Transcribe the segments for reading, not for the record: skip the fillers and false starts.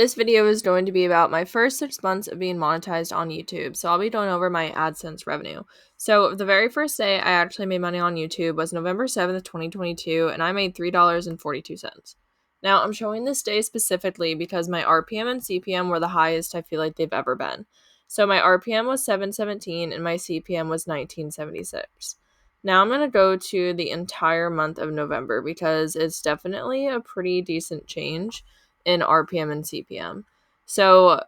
This video is going to be about my first 6 months of being monetized on YouTube. So I'll be going over my AdSense revenue. So the very first day I actually made money on YouTube was November 7th, 2022, and I made $3.42. Now I'm showing this day specifically because my RPM and CPM were the highest I feel like they've ever been. So my RPM was 717 and my CPM was 1976. Now I'm going to go to the entire month of November because it's definitely a pretty decent change in RPM and CPM. So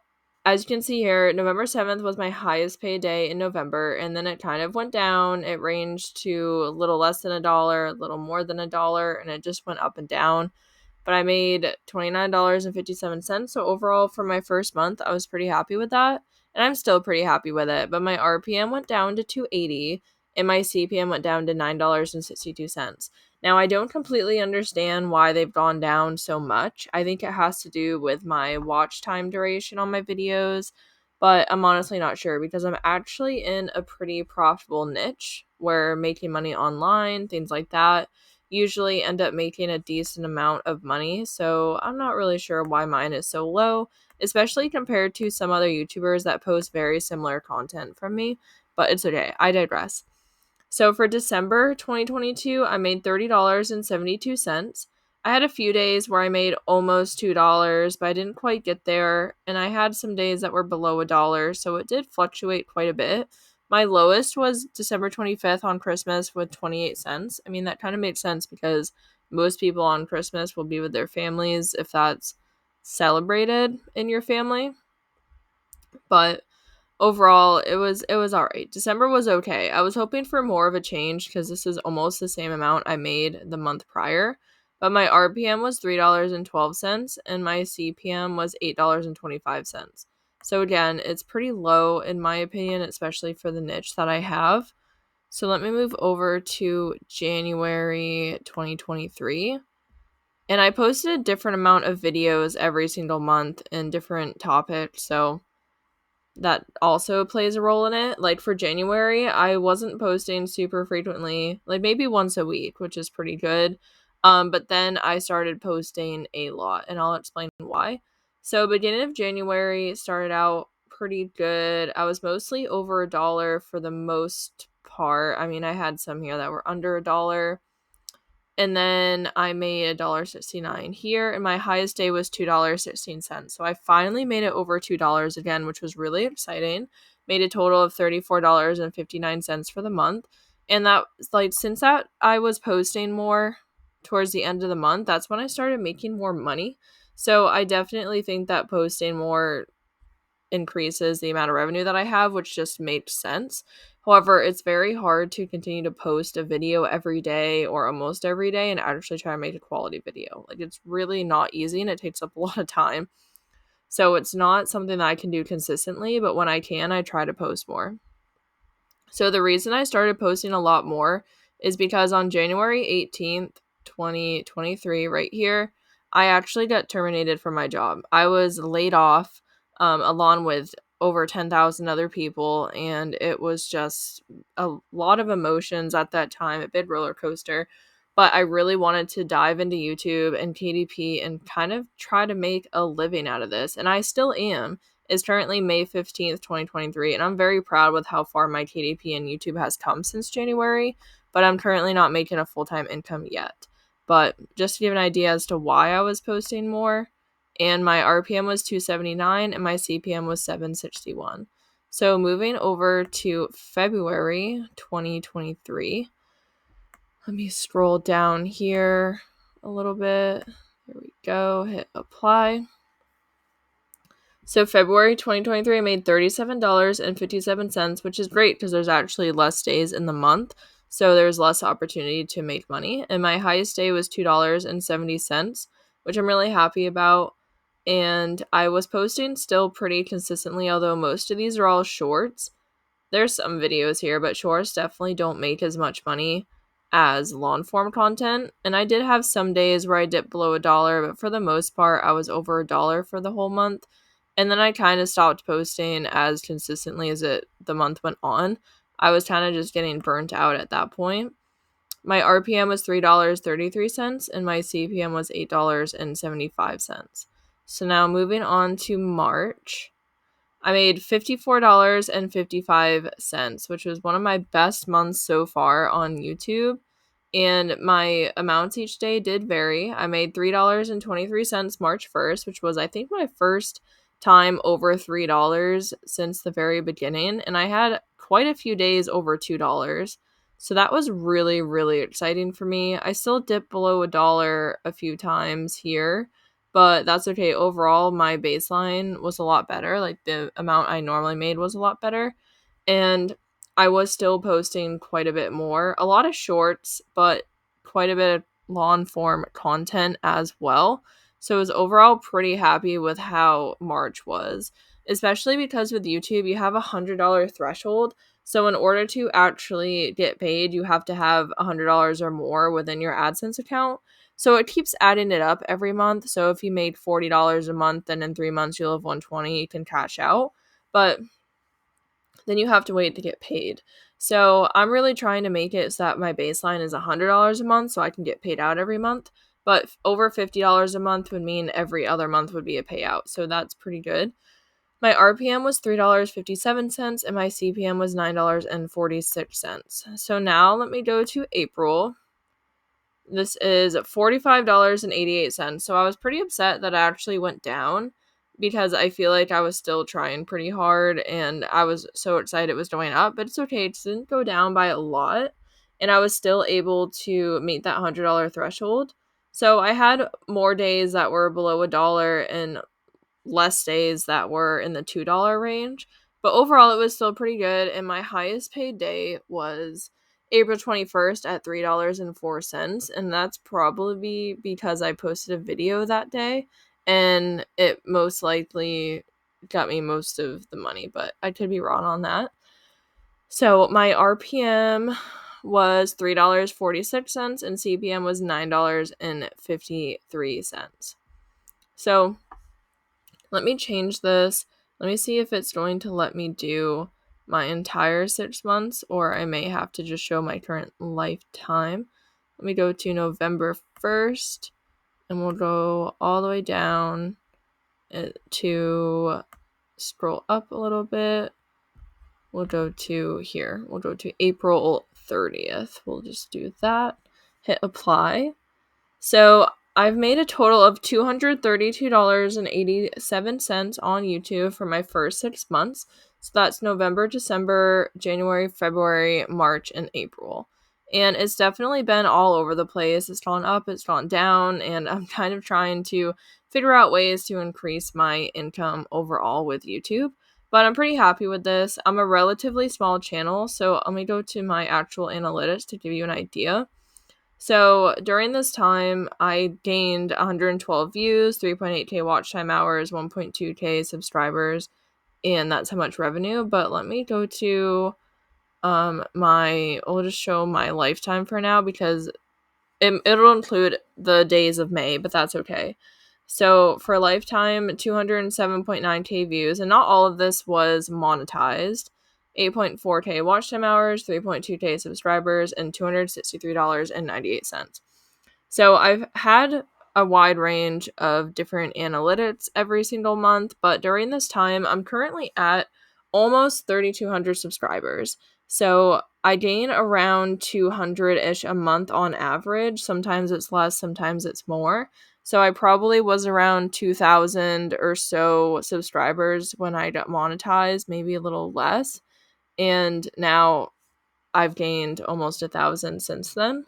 as you can see here, November 7th was my highest paid day in November, and then it kind of went down. It ranged to a little less than $1, a little more than $1, and it just went up and down. But I made $29.57. So overall, for my first month, I was pretty happy with that. And I'm still pretty happy with it. But my RPM went down to 280 and my CPM went down to $9.62. Now, I don't completely understand why they've gone down so much. I think it has to do with my watch time duration on my videos, but I'm honestly not sure because I'm actually in a pretty profitable niche where making money online, things like that, usually end up making a decent amount of money. So I'm not really sure why mine is so low, especially compared to some other YouTubers that post very similar content from me, but it's okay. I digress. So for December 2022, I made $30.72. I had a few days where I made almost $2, but I didn't quite get there. And I had some days that were below $1, so it did fluctuate quite a bit. My lowest was December 25th on Christmas with 28 cents. I mean, that kind of makes sense because most people on Christmas will be with their families if that's celebrated in your family. But overall, it was all right. December was okay. I was hoping for more of a change because this is almost the same amount I made the month prior, but my RPM was $3.12 and my CPM was $8.25. So again, it's pretty low in my opinion, especially for the niche that I have. So let me move over to January 2023. And I posted a different amount of videos every single month in different topics. So that also plays a role in it. Like for January, I wasn't posting super frequently, like maybe once a week, which is pretty good. But then I started posting a lot, and I'll explain why. So beginning of January started out pretty good. I was mostly over $1 for the most part. I mean, I had some here that were under $1. And then I made $1.69 here, and my highest day was $2.16. So I finally made it over $2 again, which was really exciting. Made a total of $34.59 for the month. And that, like, since that I was posting more towards the end of the month, that's when I started making more money. So I definitely think that posting more increases the amount of revenue that I have, which just makes sense. However, it's very hard to continue to post a video every day or almost every day and actually try to make a quality video. Like, it's really not easy and it takes up a lot of time. So it's not something that I can do consistently, but when I can, I try to post more. So the reason I started posting a lot more is because on January 18th, 2023, right here, I actually got terminated from my job. I was laid off along with over 10,000 other people, and it was just a lot of emotions at that time, a big roller coaster. But I really wanted to dive into YouTube and KDP and kind of try to make a living out of this, and I still am. It's currently May 15th, 2023, and I'm very proud with how far my KDP and YouTube has come since January, but I'm currently not making a full-time income yet. But just to give an idea as to why I was posting more, and my RPM was 279 and my CPM was 761. So moving over to February 2023, let me scroll down here a little bit. There we go, hit apply. So February 2023, I made $37.57, which is great because there's actually less days in the month. So there's less opportunity to make money. And my highest day was $2.70, which I'm really happy about. And I was posting still pretty consistently, although most of these are all shorts. There's some videos here, but shorts definitely don't make as much money as long form content. And I did have some days where I dipped below $1, but for the most part, I was over $1 for the whole month. And then I kind of stopped posting as consistently as the month went on. I was kind of just getting burnt out at that point. My RPM was $3.33 and my CPM was $8.75. So now moving on to March, I made $54.55, which was one of my best months so far on YouTube. And my amounts each day did vary. I made $3.23 March 1st, which was, I think, my first time over $3 since the very beginning. And I had quite a few days over $2. So that was really, really exciting for me. I still dipped below $1 a few times here, but that's okay. Overall, my baseline was a lot better. Like, the amount I normally made was a lot better. And I was still posting quite a bit more. A lot of shorts, but quite a bit of long form content as well. So I was overall pretty happy with how March was, especially because with YouTube, you have $100 threshold. So in order to actually get paid, you have to have $100 or more within your AdSense account. So it keeps adding it up every month. So if you made $40 a month, then in 3 months you'll have 120, you can cash out. But then you have to wait to get paid. So I'm really trying to make it so that my baseline is $100 a month so I can get paid out every month. But over $50 a month would mean every other month would be a payout. So that's pretty good. My RPM was $3.57 and my CPM was $9.46. So now let me go to April. This is $45.88. So I was pretty upset that it actually went down because I feel like I was still trying pretty hard and I was so excited it was going up, but it's okay. It didn't go down by a lot and I was still able to meet that $100 threshold. So I had more days that were below $1 and less days that were in the $2 range. But overall, it was still pretty good. And my highest paid day was April 21st at $3.04. And that's probably because I posted a video that day. And it most likely got me most of the money, but I could be wrong on that. So my RPM was $3.46 and CPM was $9.53. So let me change this. Let me see if it's going to let me do my entire 6 months, or I may have to just show my current lifetime. Let me go to November 1st, and we'll go all the way down to scroll up a little bit. We'll go to here. We'll go to April 30th. We'll just do that. Hit apply. So I've made a total of $232.87 on YouTube for my first 6 months. So that's November, December, January, February, March, and April. And it's definitely been all over the place. It's gone up, it's gone down, and I'm kind of trying to figure out ways to increase my income overall with YouTube. But I'm pretty happy with this. I'm a relatively small channel, so let me go to my actual analytics to give you an idea. So during this time, I gained 112 views, 3.8K watch time hours, 1.2K subscribers, and that's how much revenue. But let me go to I'll just show my lifetime for now because it'll include the days of May, but that's okay. So for lifetime, 207.9K views, and not all of this was monetized. 8.4K watch time hours, 3.2K subscribers, and $263.98. So I've had a wide range of different analytics every single month, but during this time, I'm currently at almost 3,200 subscribers. So I gain around 200-ish a month on average. Sometimes it's less, sometimes it's more. So I probably was around 2,000 or so subscribers when I got monetized, maybe a little less. And now I've gained almost 1,000 since then.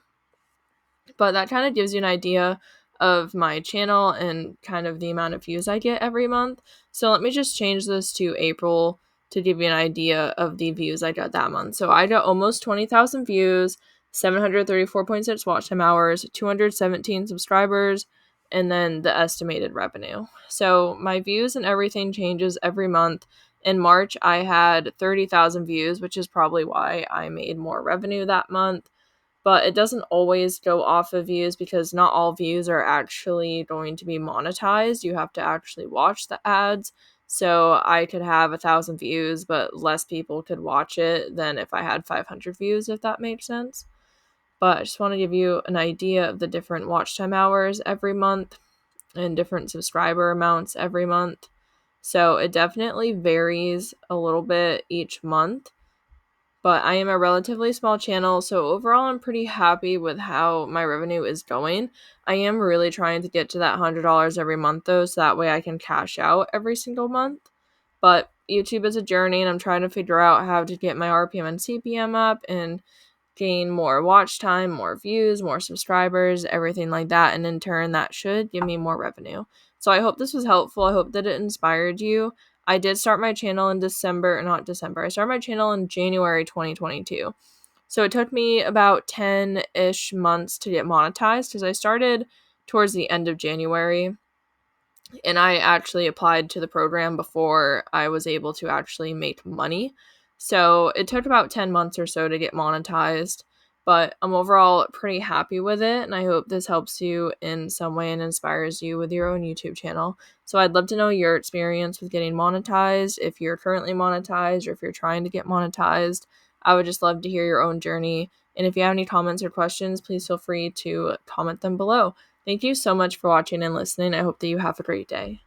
But that kind of gives you an idea of my channel and kind of the amount of views I get every month. So let me just change this to April to give you an idea of the views I got that month. So I got almost 20,000 views, 734.6 watch time hours, 217 subscribers, and then the estimated revenue. So my views and everything changes every month. In March, I had 30,000 views, which is probably why I made more revenue that month. But it doesn't always go off of views because not all views are actually going to be monetized. You have to actually watch the ads. So I could have 1,000 views, but less people could watch it than if I had 500 views, if that makes sense. But I just want to give you an idea of the different watch time hours every month. and different subscriber amounts every month. So it definitely varies a little bit each month. But I am a relatively small channel, so overall I'm pretty happy with how my revenue is going. I am really trying to get to that $100 every month though, so that way I can cash out every single month. But YouTube is a journey, and I'm trying to figure out how to get my RPM and CPM up and gain more watch time, more views, more subscribers, everything like that. And in turn, that should give me more revenue. So I hope this was helpful. I hope that it inspired you. I did start my channel in I started my channel in January 2022. So it took me about 10-ish months to get monetized because I started towards the end of January, and I actually applied to the program before I was able to actually make money. So it took about 10 months or so to get monetized, but I'm overall pretty happy with it, and I hope this helps you in some way and inspires you with your own YouTube channel. So I'd love to know your experience with getting monetized, if you're currently monetized or if you're trying to get monetized. I would just love to hear your own journey. And if you have any comments or questions, please feel free to comment them below. Thank you so much for watching and listening. I hope that you have a great day.